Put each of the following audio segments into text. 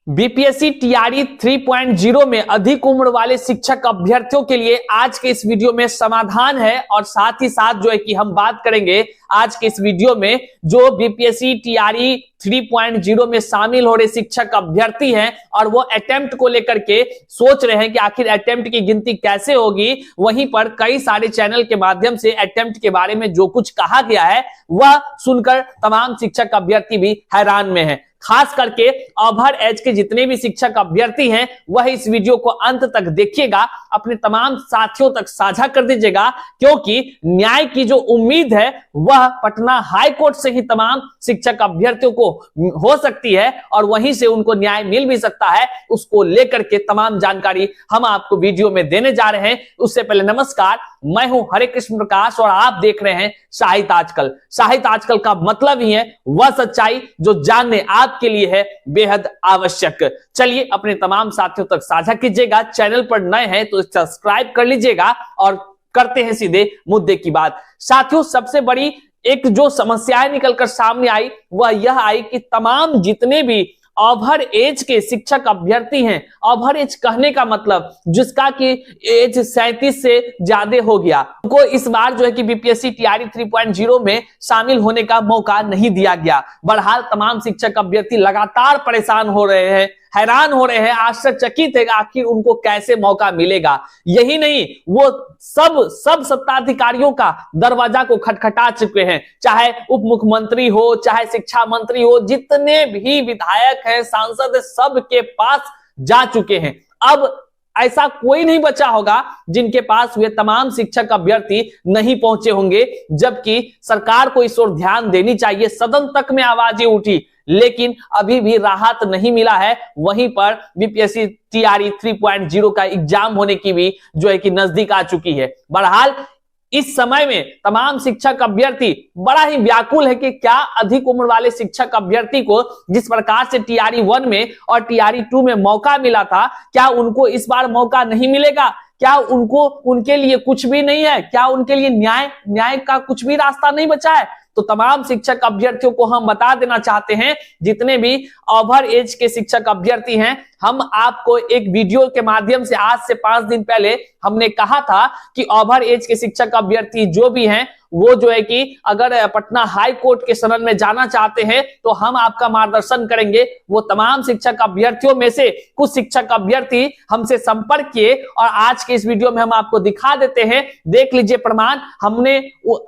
BPSC TRE 3.0 में अधिक उम्र वाले शिक्षक अभ्यर्थियों के लिए आज के इस वीडियो में समाधान है और साथ ही साथ जो है कि हम बात करेंगे आज के इस वीडियो में जो बीपीएससी टीआरई 3.0 में शामिल हो रहे शिक्षक अभ्यर्थी हैं और वो अटेम्प्ट को लेकर के सोच रहे हैं कि आखिर अटेम्प्ट की गिनती कैसे होगी। वहीं पर कई सारे चैनल के माध्यम से अटेम्प्ट के बारे में जो कुछ कहा गया है वह सुनकर तमाम शिक्षक अभ्यर्थी भी हैरान में हैं। खास करके ओवर एज के जितने भी शिक्षक अभ्यर्थी हैं वह इस वीडियो को अंत तक देखिएगा, अपने तमाम साथियों तक साझा कर दीजिएगा, क्योंकि न्याय की जो उम्मीद है वह पटना हाई कोर्ट से ही तमाम शिक्षक अभ्यर्थियों को हो सकती है और वहीं से उनको न्याय मिल भी सकता है। उसको लेकर के तमाम जानकारी हम आपको वीडियो में देने जा रहे हैं। उससे पहले नमस्कार, मैं हूं हरे कृष्ण प्रकाश और आप देख रहे हैं साहित्य आजकल। साहित्य आजकल का मतलब ही है वह सच्चाई जो जानने आपके लिए है बेहद आवश्यक। चलिए अपने तमाम साथियों तक साझा कीजिएगा। चैनल पर नए हैं तो सब्सक्राइब कर लीजिएगा और करते हैं सीधे मुद्दे की बात। साथियों, सबसे बड़ी एक जो समस्याएं निकलकर सामने आई वह यह आई कि तमाम जितने भी ओवर एज के शिक्षक अभ्यर्थी हैं, ओवर एज कहने का मतलब जिसका कि एज 37 से ज्यादा हो गया, उनको इस बार जो है कि बीपीएससी टीआरई 3.0 में शामिल होने का मौका नहीं दिया गया। बहरहाल तमाम शिक्षक अभ्यर्थी लगातार परेशान हो रहे हैं, हैरान हो रहे हैं, आश्चर्यचकित है आखिर उनको कैसे मौका मिलेगा। यही नहीं, वो सब सत्ताधिकारियों का दरवाजा को खटखटा चुके हैं, चाहे उप मुख्यमंत्री हो, चाहे शिक्षा मंत्री हो, जितने भी विधायक हैं, सांसद, सब के पास जा चुके हैं। अब ऐसा कोई नहीं बचा होगा जिनके पास वे तमाम शिक्षक अभ्यर्थी नहीं पहुंचे होंगे, जबकि सरकार को इस ओर ध्यान देनी चाहिए। सदन तक में आवाजें उठी लेकिन अभी भी राहत नहीं मिला है। वहीं पर बीपीएससी टीआरई 3.0 का एग्जाम होने की भी जो है कि नजदीक आ चुकी है। बहरहाल इस समय में तमाम शिक्षक अभ्यर्थी बड़ा ही व्याकुल है कि क्या अधिक उम्र वाले शिक्षक अभ्यर्थी को जिस प्रकार से टीआरई 1 में और टीआरई 2 में मौका मिला था, क्या उनको इस बार मौका नहीं मिलेगा? क्या उनके लिए कुछ भी नहीं है? क्या उनके लिए न्याय का कुछ भी रास्ता नहीं बचा है? तो तमाम शिक्षक अभ्यर्थियों को हम बता देना चाहते हैं, जितने भी ओवर एज के शिक्षक अभ्यर्थी हैं, हम आपको एक वीडियो के माध्यम से आज से 5 दिन पहले हमने कहा था कि ओवर एज के शिक्षक अभ्यर्थी जो भी हैं वो जो है कि अगर पटना हाई कोर्ट के शरण में जाना चाहते हैं तो हम आपका मार्गदर्शन करेंगे। वो तमाम शिक्षक अभ्यर्थियों में से कुछ शिक्षक अभ्यर्थी हमसे संपर्क किए और आज के इस वीडियो में हम आपको दिखा देते हैं। देख लीजिए प्रमाण, हमने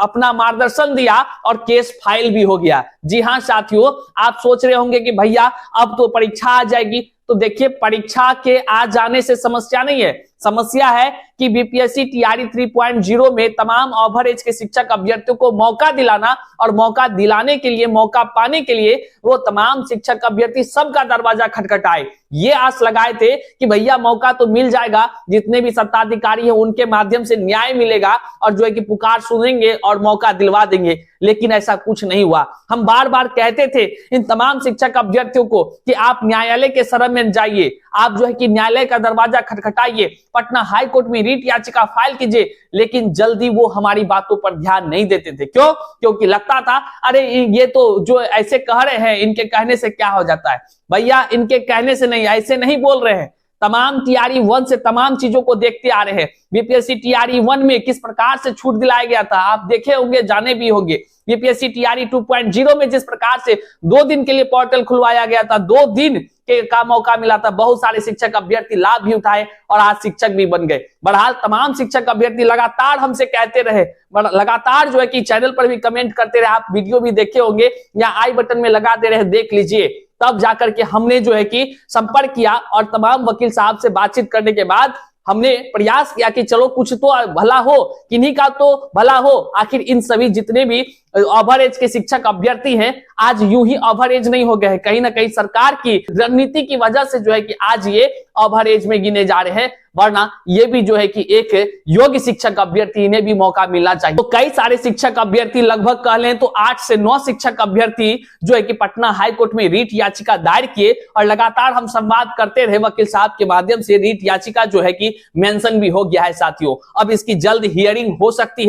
अपना मार्गदर्शन दिया और केस फाइल भी हो गया। जी हाँ साथियों, आप सोच रहे होंगे कि भैया अब तो परीक्षा आ जाएगी, तो देखिए परीक्षा के आ जाने से समस्या नहीं है। समस्या है कि बीपीएससी टीआरई 3.0 में तमाम ओवर एज के शिक्षक अभ्यर्थियों को मौका दिलाना और मौका दिलाने के लिए, मौका पाने के लिए वो तमाम शिक्षक अभ्यर्थी सबका दरवाजा खटखटाए। ये आस लगाए थे कि भैया मौका तो मिल जाएगा, जितने भी सत्ताधिकारी हैं उनके माध्यम से न्याय मिलेगा और जो है कि पुकार सुनेंगे और मौका दिलवा देंगे, लेकिन ऐसा कुछ नहीं हुआ। हम बार बार कहते थे इन तमाम शिक्षक अभ्यर्थियों को कि आप न्यायालय के शरण में जाइए, आप जो है कि न्यायालय का दरवाजा खटखटाइए, पटना हाई कोर्ट में रीट याचिका फाइल कीजिए, लेकिन जल्दी वो हमारी बातों पर ध्यान नहीं देते थे। क्यों? क्योंकि लगता था अरे ये तो जो ऐसे कह रहे हैं, इनके कहने से क्या हो जाता है। भैया इनके कहने से नहीं, ऐसे नहीं बोल रहे हैं। तमाम टीआरई 1 से तमाम चीजों को देखते आ रहे हैं। बीपीएससी टीआरई 1 में किस प्रकार से छूट दिलाया गया था आप देखे होंगे, जाने भी होंगे। बीपीएससी टीआरई 2.0 में जिस प्रकार से 2 दिन के लिए पोर्टल खुलवाया गया था, 2 दिन का मौका मिला था, बहुत सारे शिक्षक अभ्यर्थी लाभ भी उठाए और आज शिक्षक भी बन गए। बहरहाल तमाम शिक्षक अभ्यर्थी लगातार हमसे कहते रहे, लगातार जो है कि चैनल पर भी कमेंट करते रहे, आप वीडियो भी देखे होंगे या आई बटन में लगा दे रहे, देख लीजिए। तब जाकर के हमने जो है कि संपर्क किया और तमाम वकील साहब से बातचीत करने के बाद हमने प्रयास किया कि चलो कुछ तो भला हो, किन्हीं का तो भला हो। आखिर इन सभी जितने भी ओवर एज के शिक्षक अभ्यर्थी हैं आज यूं ही ओवर एज नहीं हो गए हैं, कहीं ना कहीं सरकार की रणनीति की वजह से जो है कि आज ये ओवर एज में गिने जा रहे हैं, वरना ये भी जो है कि एक योग्य शिक्षक अभ्यर्थी, इन्हें भी मौका मिलना चाहिए। तो कई सारे शिक्षक अभ्यर्थी, लगभग कह लें तो 8 से 9 शिक्षक अभ्यर्थी जो है कि पटना हाई कोर्ट में रीट याचिका दायर किए और लगातार हम संवाद करते रहे वकील साहब के माध्यम से। रीट याचिका जो है कि मेंशन भी हो गया है साथियों। अब इसकी जल्द हियरिंग हो सकती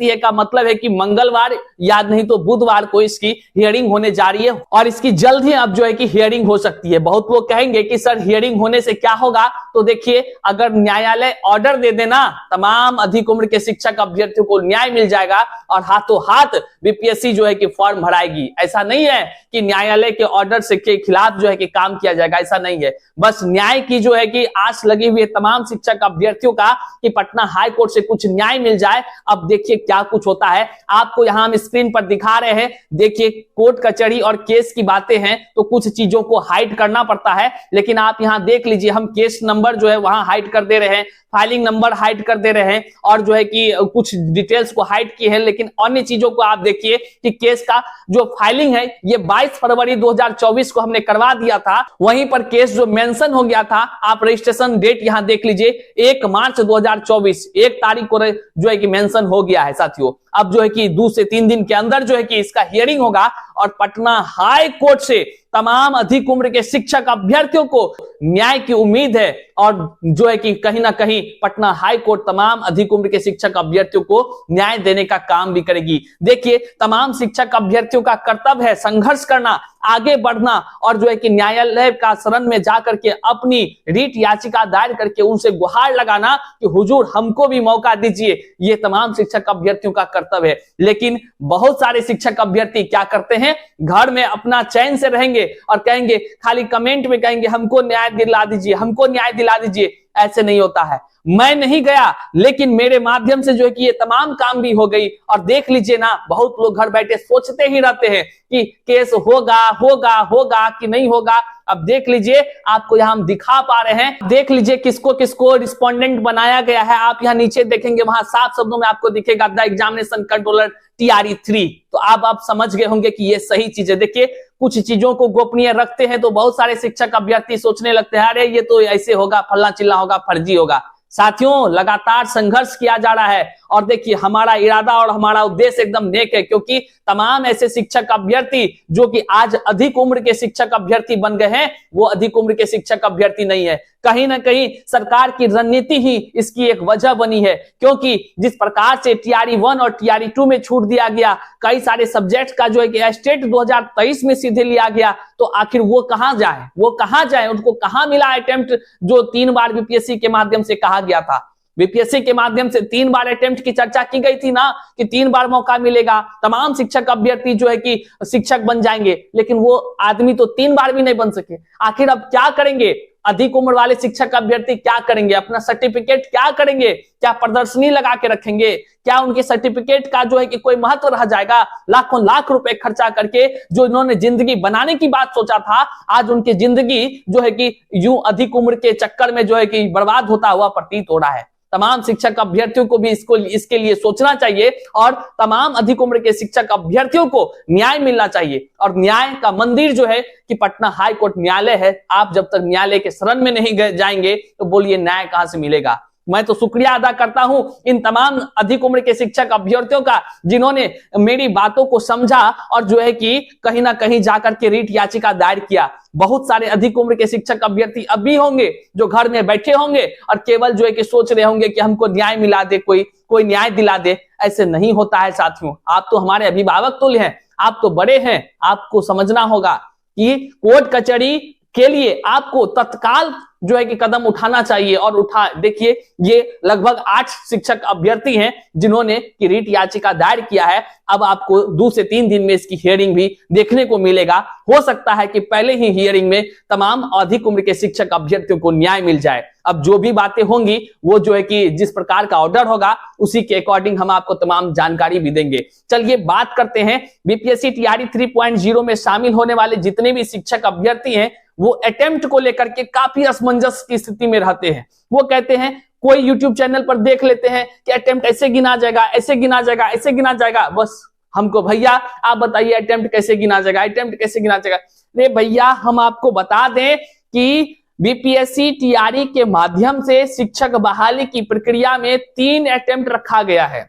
है का मतलब है कि मंगलवार याद नहीं तो बुधवार को इसकी हियरिंग होने जा रही है और इसकी जल्द ही अब जो है कि हियरिंग हो सकती है। बहुत लोग कहेंगे कि सर हियरिंग होने से क्या होगा, तो देखिए अगर न्यायालय ऑर्डर दे देना तमाम अधिक उम्र के शिक्षक अभ्यर्थियों को न्याय मिल जाएगा और हाथों हाथ बीपीएससी जो है कि फॉर्म भराएगी। ऐसा नहीं है कि न्यायालय के ऑर्डर से के खिलाफ जो है कि काम किया जाएगा, ऐसा नहीं है। बस न्याय की जो है कि आस लगी हुई है तमाम शिक्षक अभ्यर्थियों का कि पटना हाई कोर्ट से कुछ न्याय मिल जाए। अब देखिए क्या कुछ होता है, आपको यहां हम स्क्रीन पर दिखा रहे हैं। देखिए कोर्ट कचहरी और केस की बातें हैं तो कुछ चीजों को हाइड करना पड़ता है, लेकिन आप यहां देख लीजिए हम केस नंबर जो है वहां हाइड कर दे रहे हैं, फाइलिंग नंबर हाइड कर दे रहे हैं और जो है कि कुछ डिटेल्स को हाइड की है। लेकिन अन्य चीजों को आप देखिए कि केस का जो फाइलिंग है ये 22 फरवरी 2024 को हमने करवा दिया था। वहीं पर केस जो मेंशन हो गया था, आप रजिस्ट्रेशन डेट यहां देख लीजिए 1 मार्च 2024, 1 तारीख को जो है कि मेंशन हो गया है साथियों। अब जो है कि 2 से 3 दिन के अंदर जो है कि इसका हियरिंग होगा और पटना हाई कोर्ट से तमाम अधिक उम्र के शिक्षक अभ्यर्थियों को न्याय की उम्मीद है और जो है कि कहीं ना कहीं पटना हाई कोर्ट तमाम अधिक उम्र के शिक्षक अभ्यर्थियों को न्याय देने का काम भी करेगी। देखिए तमाम शिक्षक अभ्यर्थियों का कर्तव्य है संघर्ष करना, आगे बढ़ना और जो है कि न्यायालय का शरण में जाकर के अपनी रीट याचिका दायर करके उनसे गुहार लगाना कि हुजूर हमको भी मौका दीजिए। ये तमाम शिक्षक अभ्यर्थियों का कर्तव्य है। लेकिन बहुत सारे शिक्षक अभ्यर्थी क्या करते हैं, घर में अपना चैन से रहेंगे और कहेंगे, खाली कमेंट में कहेंगे हमको न्याय दिला दीजिए, हमको न्याय दिला दीजिए। ऐसे नहीं होता है। मैं नहीं गया लेकिन मेरे माध्यम से जो है कि ये तमाम काम भी हो गई। और देख लीजिए ना, बहुत लोग घर बैठे सोचते ही रहते हैं कि केस होगा होगा होगा कि नहीं होगा। अब देख लीजिए, आपको यहां हम दिखा पा रहे हैं, देख लीजिए किसको किसको रिस्पोंडेंट बनाया गया है। आप यहां नीचे देखेंगे, वहां साफ शब्दों में आपको दिखेगा द एग्जामिनेशन कंट्रोलर TRE3। तो आप समझ गए होंगे कि ये सही चीज है। देखिए कुछ चीजों को गोपनीय रखते हैं तो बहुत सारे शिक्षक अभ्यर्थी सोचने लगते हैं अरे ये तो ऐसे होगा, फल्ला चिल्ला होगा, फर्जी होगा। साथियों लगातार संघर्ष किया जा रहा है और देखिए हमारा इरादा और हमारा उद्देश्य एकदम नेक है, क्योंकि तमाम ऐसे शिक्षक अभ्यर्थी जो कि आज अधिक उम्र के शिक्षक अभ्यर्थी बन गए हैं, वो अधिक उम्र के शिक्षक अभ्यर्थी नहीं है। कहीं ना कहीं सरकार की रणनीति ही इसकी एक वजह बनी है, क्योंकि जिस प्रकार से TRE1 और TRE2 में छूट दिया गया, कई सारे सब्जेक्ट का जो है कि स्टेट 2023 में सीधे लिया गया, तो आखिर वो कहां जाए, वो कहां जाए, उनको कहां मिला अटेम्प्ट जो 3 बार बीपीएससी के माध्यम से कहा गया था। बीपीएससी के माध्यम से 3 बार अटेम्प्ट की चर्चा की गई थी ना, कि 3 बार मौका मिलेगा, तमाम शिक्षक अभ्यर्थी जो है कि शिक्षक बन जाएंगे, लेकिन वो आदमी तो 3 बार भी नहीं बन सके। आखिर अब क्या करेंगे अधिक उम्र वाले शिक्षक अभ्यर्थी, क्या करेंगे, अपना सर्टिफिकेट क्या करेंगे, क्या प्रदर्शनी लगा के रखेंगे, क्या उनके सर्टिफिकेट का जो है कि कोई महत्व रह जाएगा। लाखों लाख रुपए खर्चा करके जो इन्होंने जिंदगी बनाने की बात सोचा था, आज उनकी जिंदगी जो है कि यूं अधिक उम्र के चक्कर में जो है कि बर्बाद होता हुआ प्रतीत हो रहा है। तमाम शिक्षक अभ्यर्थियों को भी इसके लिए सोचना चाहिए और तमाम अधिक उम्र के शिक्षक अभ्यर्थियों को न्याय मिलना चाहिए। और न्याय का मंदिर जो है कि पटना हाई कोर्ट न्यायालय है। आप जब तक न्यायालय के शरण में नहीं जाएंगे तो बोलिए न्याय कहां से मिलेगा। मैं तो शुक्रिया अदा करता हूं इन तमाम अधिक उम्र के शिक्षक अभ्यर्थियों का, जिन्होंने मेरी बातों को समझा और जो है कि कहीं ना कहीं जाकर के रीट याचिका दायर किया। बहुत सारे अधिक उम्र के शिक्षक अभ्यर्थी अब भी होंगे जो घर में बैठे होंगे और केवल जो है कि सोच रहे होंगे कि हमको न्याय मिला दे, कोई न्याय दिला दे। ऐसे नहीं होता है साथियों। आप तो हमारे अभिभावक तुल्य हैं, आप तो बड़े हैं, आपको समझना होगा कि कोर्ट कचहरी के लिए आपको तत्काल जो है कि कदम उठाना चाहिए और देखिए ये लगभग 8 शिक्षक अभ्यर्थी हैं जिन्होंने की रीट याचिका दायर किया है। अब आपको 2 से 3 दिन में इसकी हियरिंग भी देखने को मिलेगा। हो सकता है कि पहले ही हियरिंग में तमाम अधिक उम्र के शिक्षक अभ्यर्थियों को न्याय मिल जाए। अब जो भी बातें होंगी वो जो है कि जिस प्रकार का ऑर्डर होगा उसी के अकॉर्डिंग हम आपको तमाम जानकारी भी देंगे। चलिए बात करते हैं बीपीएससी TRE 3.0 में शामिल होने वाले जितने भी शिक्षक अभ्यर्थी हैं, वो अटेम्प्ट को लेकर के काफी असमंजस की स्थिति में रहते हैं। वो कहते हैं, कोई यूट्यूब चैनल पर देख लेते हैं कि अटेम्प्ट ऐसे गिना जाएगा, ऐसे गिना जाएगा, ऐसे गिना जाएगा। बस हमको भैया आप बताइए अटेम्प्ट कैसे गिना जाएगा, अटेम्प्ट कैसे गिना जाएगा। अरे भैया हम आपको बता दें कि बीपीएससी TRE के माध्यम से शिक्षक बहाली की प्रक्रिया में 3 अटेम्प्ट रखा गया है।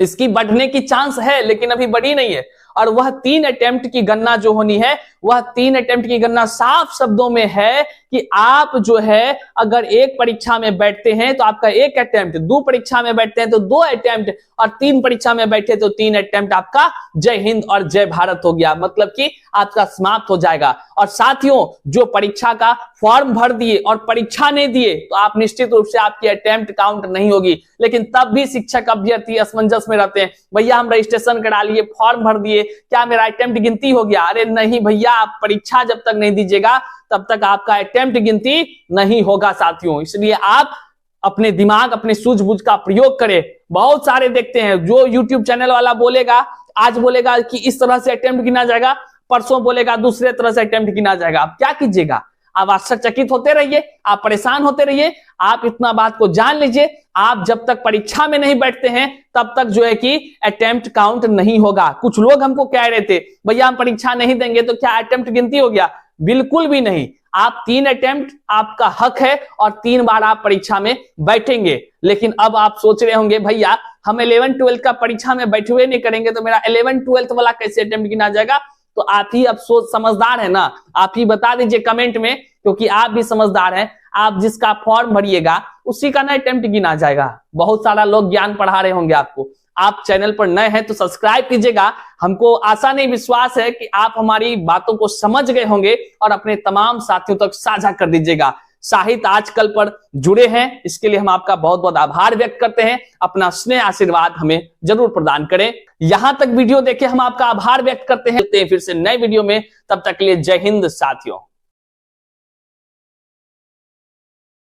इसकी बढ़ने की चांस है लेकिन अभी बढ़ी नहीं है। और वह 3 अटेम्प्ट की गणना जो होनी है, वह 3 अटेम्प्ट की गणना साफ शब्दों में है कि आप जो है अगर एक परीक्षा में बैठते हैं तो आपका 1 अटेम्प्ट, 2 परीक्षा में बैठते हैं तो 2 अटेम्प्ट, और 3 परीक्षा में बैठे तो 3 अटेम्प्ट आपका जय हिंद और जय भारत हो गया, मतलब कि आपका समाप्त हो जाएगा। और साथियों, जो परीक्षा का फॉर्म भर दिए और परीक्षा नहीं दिए तो आप निश्चित रूप से आपकी अटेम्प्ट काउंट नहीं होगी। लेकिन तब भी शिक्षक अभ्यर्थी असमंजस में रहते हैं, भैया हम रजिस्ट्रेशन करा लिए, फॉर्म भर दिए, क्या मेरा अटेम्प्ट गिनती हो गया? अरे नहीं भैया, आप परीक्षा जब तक नहीं दीजिएगा तब तक आपका अटेम्प्ट गिनती नहीं होगा साथियों। इसलिए आप अपने दिमाग, अपने सूझबूझ का प्रयोग करें। बहुत सारे देखते हैं जो यूट्यूब चैनल वाला बोलेगा, आज बोलेगा कि इस तरह से अटेम्प्ट गिना जाएगा, परसों बोलेगा दूसरे तरह से अटेम्प्ट गिना जाएगा। आप क्या कीजिएगा? आप आश्चर्यचकित होते रहिए, आप परेशान होते रहिए। आप इतना बात को जान लीजिए, आप जब तक परीक्षा में नहीं बैठते हैं तब तक जो है कि अटेम्प्ट काउंट नहीं होगा। कुछ लोग हमको कह रहे थे भैया हम परीक्षा नहीं देंगे तो क्या अटेम्प्ट गिनती हो गया? बिल्कुल भी नहीं। आप 3 अटेम्प्ट आपका हक है और 3 बार आप परीक्षा में बैठेंगे। लेकिन अब आप सोच रहे होंगे भैया हम 11-12 का परीक्षा में बैठे हुए नहीं करेंगे तो मेरा 11-12 वाला कैसे अटेम्प्ट गिना जाएगा? तो आप ही अब सोच समझदार है ना, आप ही बता दीजिए कमेंट में, क्योंकि आप भी समझदार हैं। आप जिसका फॉर्म भरिएगा उसी का ना अटेम्प्ट गिना जाएगा। बहुत सारा लोग ज्ञान पढ़ा रहे होंगे आपको। आप चैनल पर नए हैं तो सब्सक्राइब कीजिएगा। हमको आशा नहीं विश्वास है कि आप हमारी बातों को समझ गए होंगे और अपने तमाम साथियों तक साझा कर दीजिएगा। साहित्य आजकल पर जुड़े हैं, इसके लिए हम आपका बहुत बहुत आभार व्यक्त करते हैं। अपना स्नेह आशीर्वाद हमें जरूर प्रदान करें। यहां तक वीडियो देखे हम आपका आभार व्यक्त करते हैं। फिर से नए वीडियो में, तब तक के लिए जय हिंद साथियों।